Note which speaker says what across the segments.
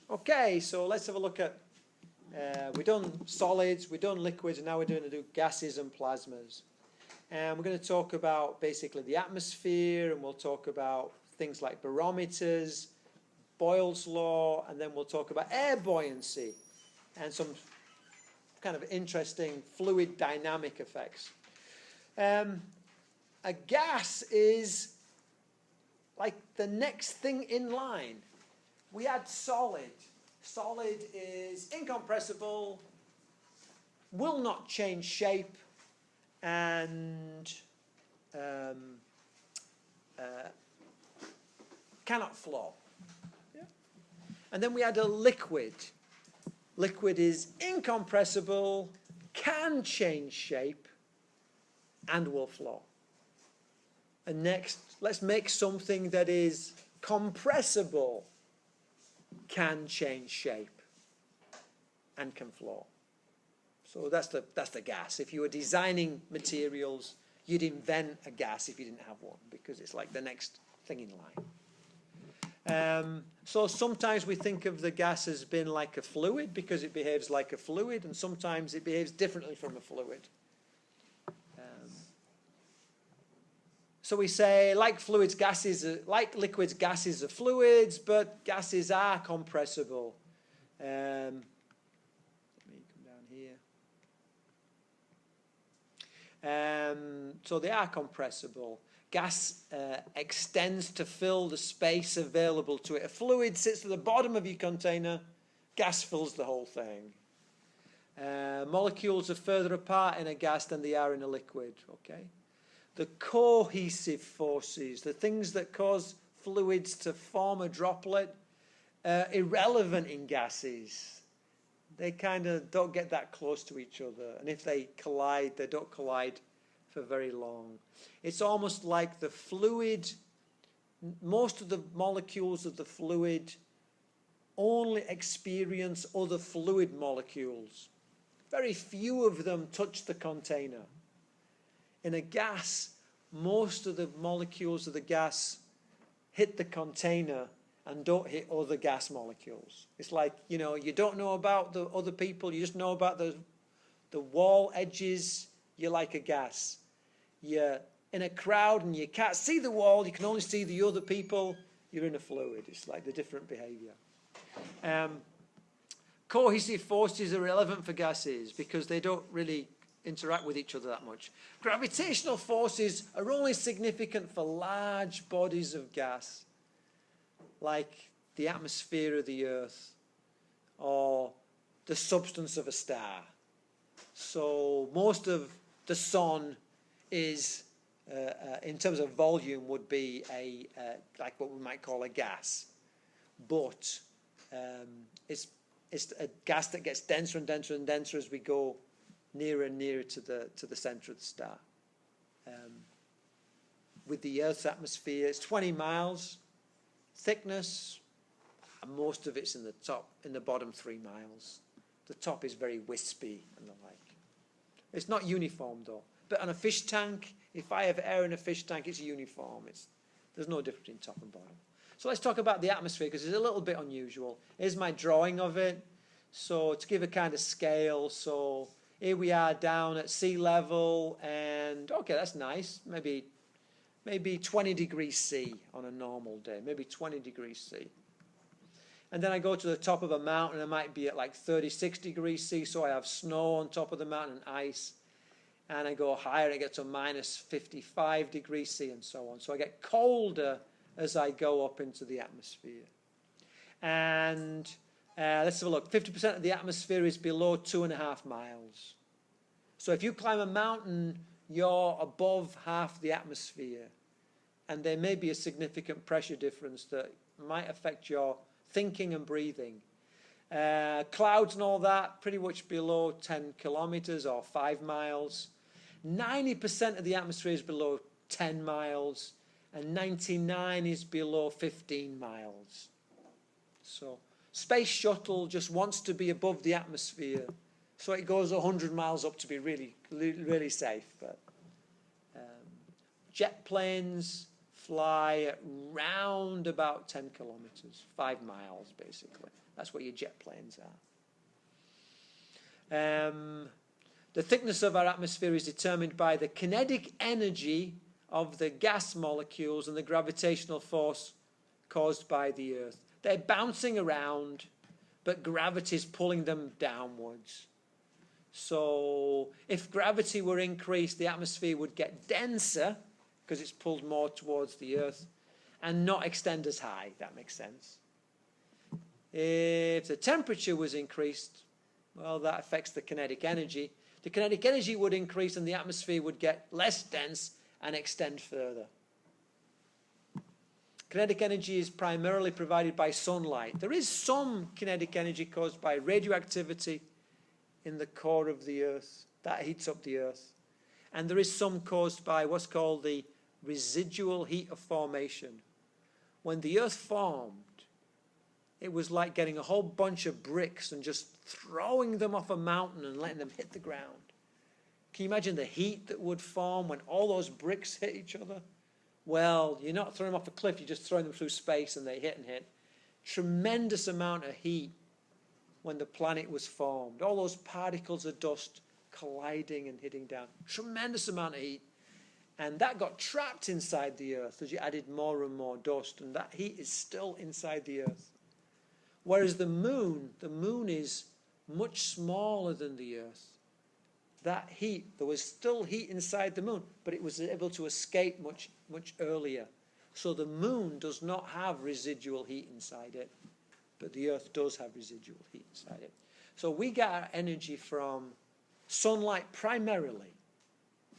Speaker 1: Okay, so let's have a look at, we've done solids, we've done liquids, and now we're going to do gases and plasmas. And we're going to talk about basically the atmosphere, and we'll talk about things like barometers, Boyle's law, and then we'll talk about air buoyancy and some kind of interesting fluid dynamic effects. A gas is like the next thing in line. We had solid. Solid is incompressible, will not change shape, and cannot flow. Yeah. And then we had a liquid. Liquid is incompressible, can change shape, and will flow. And next, let's make something that is compressible, can change shape, and can flow. So that's the gas. If you were designing materials, you'd invent a gas if you didn't have one, because it's like the next thing in line. So sometimes we think of the gas as being like a fluid because it behaves like a fluid, and sometimes it behaves differently from a fluid. So we say, like fluids, gases, like liquids, gases are fluids, but gases are compressible. Let me come down here. So they are compressible. Gas extends to fill the space available to it. A fluid sits at the bottom of your container. Gas fills the whole thing. Molecules are further apart in a gas than they are in a liquid. Okay. The cohesive forces, the things that cause fluids to form a droplet, irrelevant in gases. They kind of don't get that close to each other. And if they collide, they don't collide for very long. It's almost like the fluid, most of the molecules of the fluid only experience other fluid molecules. Very few of them touch the container. In a gas, most of the molecules of the gas hit the container and don't hit other gas molecules. It's like, you know, you don't know about the other people, you just know about the wall edges. You're like a gas. You're in a crowd and you can't see the wall, you can only see the other people. You're in a fluid. It's like the different behavior. Cohesive forces are relevant for gases because they don't really interact with each other that much. Gravitational forces are only significant for large bodies of gas, like the atmosphere of the Earth or the substance of a star. So most of the sun is, in terms of volume, would be like what we might call a gas, but it's a gas that gets denser and denser and denser as we go nearer and nearer to the center of the star. With the Earth's atmosphere, it's 20 miles thickness, and most of it's in the bottom 3 miles. The top is very wispy and the like. It's not uniform though. But on a fish tank, if I have air in a fish tank, it's uniform. There's no difference in top and bottom. So let's talk about the atmosphere because it's a little bit unusual. Here's my drawing of it. So to give a kind of scale, so here we are down at sea level, and okay, that's nice. Maybe 20 degrees C on a normal day, maybe 20 degrees C. And then I go to the top of a mountain, I might be at like 36 degrees C, so I have snow on top of the mountain and ice. And I go higher, I get to minus 55 degrees C and so on. So I get colder as I go up into the atmosphere. And let's have a look. 50% of the atmosphere is below 2.5 miles. So if you climb a mountain, you're above half the atmosphere. And there may be a significant pressure difference that might affect your thinking and breathing. Clouds and all that, pretty much below 10 kilometers or 5 miles. 90% of the atmosphere is below 10 miles. And 99 is below 15 miles. So Space Shuttle just wants to be above the atmosphere, so it goes 100 miles up to be really, really safe. But jet planes fly at round about 10 kilometers, 5 miles basically. That's what your jet planes are. The thickness of our atmosphere is determined by the kinetic energy of the gas molecules and the gravitational force caused by the Earth. They're bouncing around, but gravity is pulling them downwards. So if gravity were increased, the atmosphere would get denser because it's pulled more towards the Earth and not extend as high. That makes sense. If the temperature was increased, well, that affects the kinetic energy. The kinetic energy would increase and the atmosphere would get less dense and extend further. Kinetic energy is primarily provided by sunlight. There is some kinetic energy caused by radioactivity in the core of the Earth. That heats up the Earth. And there is some caused by what's called the residual heat of formation. When the Earth formed, it was like getting a whole bunch of bricks and just throwing them off a mountain and letting them hit the ground. Can you imagine the heat that would form when all those bricks hit each other? Well, you're not throwing them off a cliff, you're just throwing them through space and they hit and hit. Tremendous amount of heat when the planet was formed. All those particles of dust colliding and hitting down. Tremendous amount of heat. And that got trapped inside the Earth as you added more and more dust. And that heat is still inside the Earth. Whereas the moon is much smaller than the Earth. That heat, there was still heat inside the moon, but it was able to escape much, much earlier. So the moon does not have residual heat inside it, but the Earth does have residual heat inside it. So we get our energy from sunlight primarily,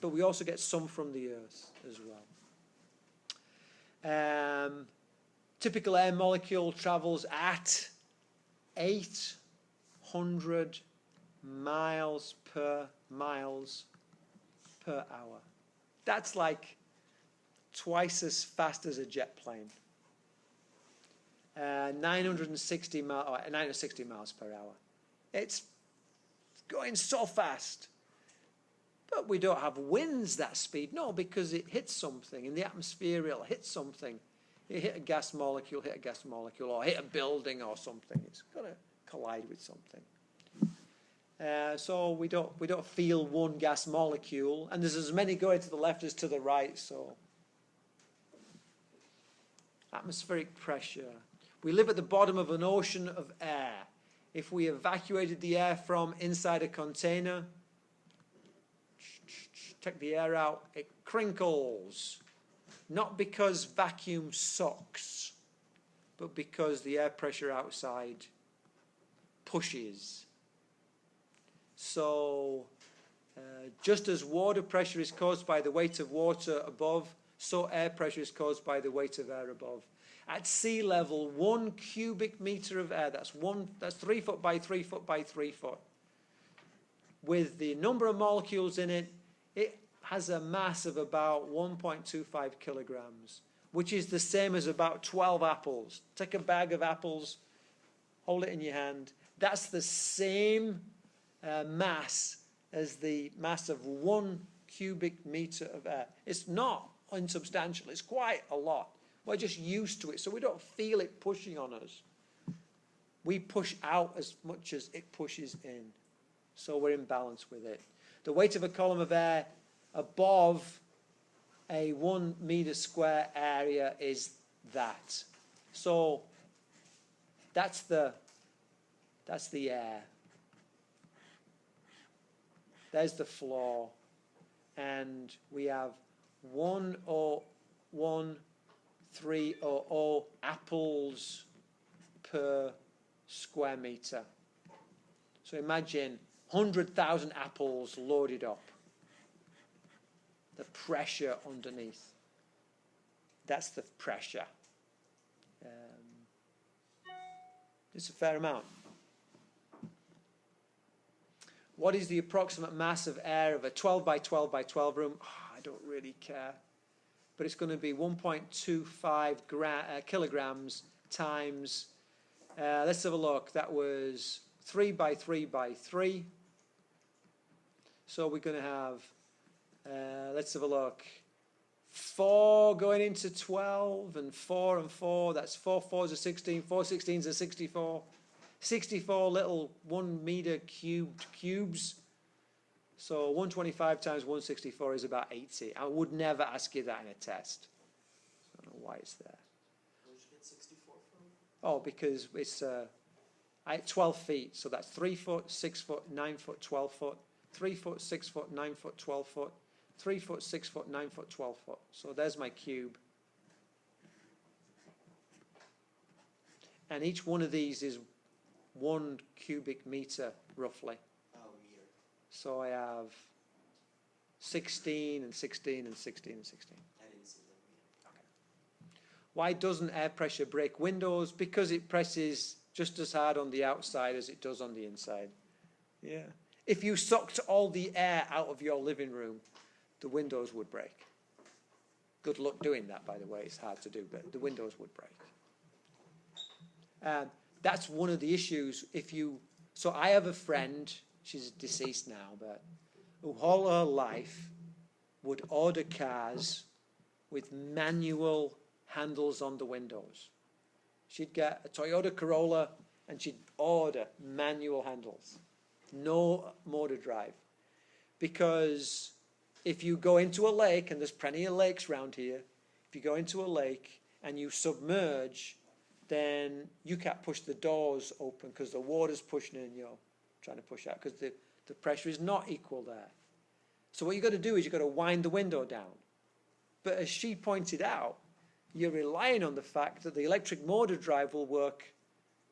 Speaker 1: but we also get some from the Earth as well. Typical air molecule travels at 800 miles per hour. That's like twice as fast as a jet plane. 960 miles per hour. It's going so fast. But we don't have winds that speed. No, because it hits something. In the atmosphere, it'll hit something. It hit a gas molecule, or hit a building or something. It's got to collide with something. So we don't feel one gas molecule, and there's as many going to the left as to the right. So atmospheric pressure. We live at the bottom of an ocean of air. If we evacuated the air from inside a container, take the air out, it crinkles. Not because vacuum sucks, but because the air pressure outside pushes. So just as water pressure is caused by the weight of water above, so air pressure is caused by the weight of air above. At sea level, 1 cubic meter of air, that's 3 foot by 3 foot by 3 foot. With the number of molecules in it, it has a mass of about 1.25 kilograms, which is the same as about 12 apples. Take a bag of apples, hold it in your hand. That's the same mass as the mass of 1 cubic meter of air. It's not insubstantial. It's quite a lot. We're just used to it, so we don't feel it pushing on us. We push out as much as it pushes in, so we're in balance with it. The weight of a column of air above a 1 meter square area is that. So that's the air. There's the floor, and we have 1.1300 apples per square meter. So imagine 100,000 apples loaded up. The pressure underneath. That's the pressure. It's a fair amount. What is the approximate mass of air of a 12 by 12 by 12 room? Oh, I don't really care. But it's going to be 1.25 kilograms times, let's have a look, that was 3 by 3 by 3. So we're going to have, let's have a look, 4 going into 12, and 4 and 4, that's 4 4s are 16, 4 16s are 64. 64 little 1 meter cubed cubes. So 125 times 164 is about 80. I would never ask you that in a test. I don't know why it's there.
Speaker 2: Where'd you get 64 from?
Speaker 1: Oh, because it's 12 feet. So that's 3 foot, 6 foot, 9 foot, 12 foot. 3 foot, 6 foot, 9 foot, 12 foot. 3 foot, 6 foot, 9 foot, 12 foot. So there's my cube. And each one of these is 1 cubic meter, roughly.
Speaker 2: Oh, meter.
Speaker 1: So I have 16 and 16 and 16 and 16.
Speaker 2: I didn't see that meter.
Speaker 1: Okay. Why doesn't air pressure break windows? Because it presses just as hard on the outside as it does on the inside. Yeah. If you sucked all the air out of your living room, the windows would break. Good luck doing that, by the way. It's hard to do, but the windows would break. That's one of the issues. So I have a friend, she's deceased now, but who all her life would order cars with manual handles on the windows. She'd get a Toyota Corolla and she'd order manual handles, no motor drive. Because if you go into a lake, and there's plenty of lakes around here, if you go into a lake and you submerge, then you can't push the doors open because the water's pushing in, you're trying to push out because the pressure is not equal there. So what you've got to do is you've got to wind the window down. But as she pointed out, you're relying on the fact that the electric motor drive will work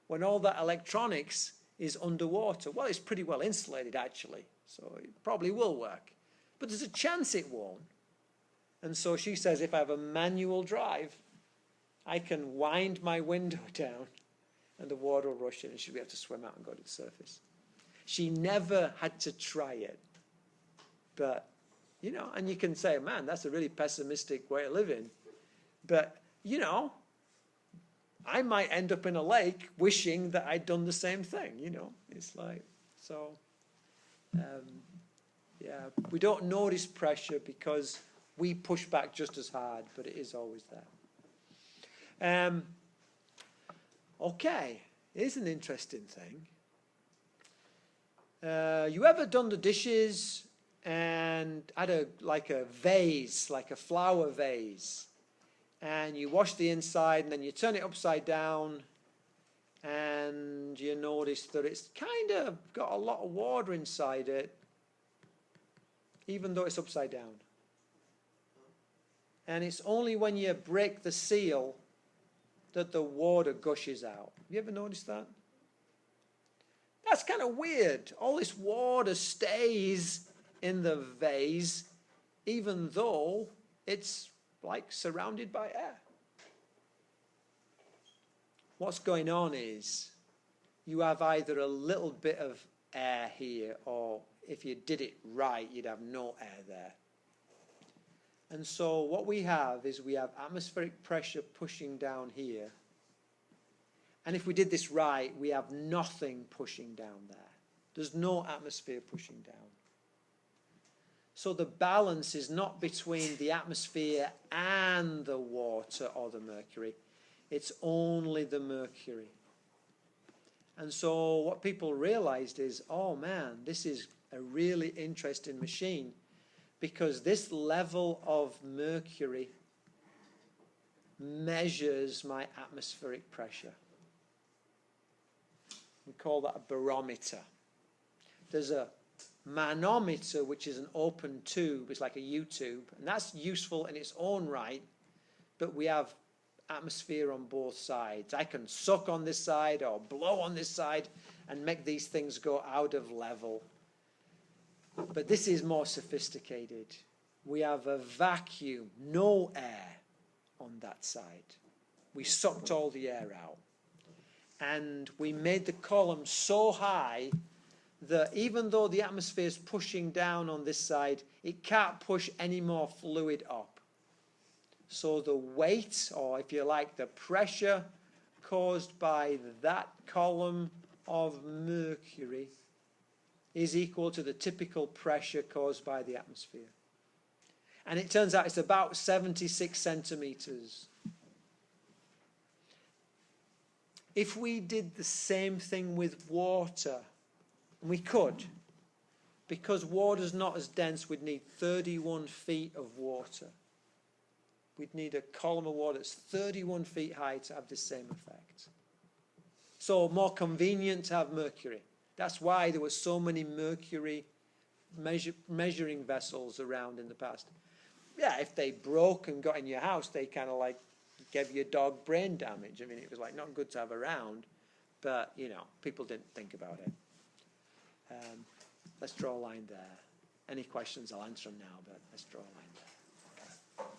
Speaker 1: when all that electronics is underwater. Well, it's pretty well insulated, actually, so it probably will work. But there's a chance it won't. And so she says if I have a manual drive, I can wind my window down and the water will rush in and she'll be able to swim out and go to the surface. She never had to try it. But, you know, and you can say, man, that's a really pessimistic way of living. But, you know, I might end up in a lake wishing that I'd done the same thing, you know. It's like, so, yeah, we don't notice pressure because we push back just as hard, but it is always there. Okay, here's an interesting thing. You ever done the dishes and had a vase, like a flower vase, and you wash the inside and then you turn it upside down and you notice that it's kind of got a lot of water inside it, even though it's upside down. And it's only when you break the seal that the water gushes out. Have you ever noticed that? That's kind of weird. All this water stays in the vase, even though it's like surrounded by air. What's going on is you have either a little bit of air here, or if you did it right, you'd have no air there. And so what we have is we have atmospheric pressure pushing down here. And if we did this right, we have nothing pushing down there. There's no atmosphere pushing down. So the balance is not between the atmosphere and the water or the mercury. It's only the mercury. And so what people realized is, oh man, this is a really interesting machine, because this level of mercury measures my atmospheric pressure. We call that a barometer. There's a manometer, which is an open tube. It's like a U-tube, and that's useful in its own right, but we have atmosphere on both sides. I can suck on this side or blow on this side and make these things go out of level. But this is more sophisticated. We have a vacuum, no air on that side. We sucked all the air out. And we made the column so high that even though the atmosphere is pushing down on this side, it can't push any more fluid up. So the weight, or if you like, the pressure caused by that column of mercury is equal to the typical pressure caused by the atmosphere. And it turns out it's about 76 centimetres. If we did the same thing with water, and we could, because water's not as dense, we'd need 31 feet of water. We'd need a column of water that's 31 feet high to have the same effect. So more convenient to have mercury. That's why there were so many mercury measuring vessels around in the past. Yeah, if they broke and got in your house, they kind of like gave your dog brain damage. I mean, it was like not good to have around, but, you know, people didn't think about it. Let's draw a line there. Any questions, I'll answer them now, but let's draw a line there. Okay.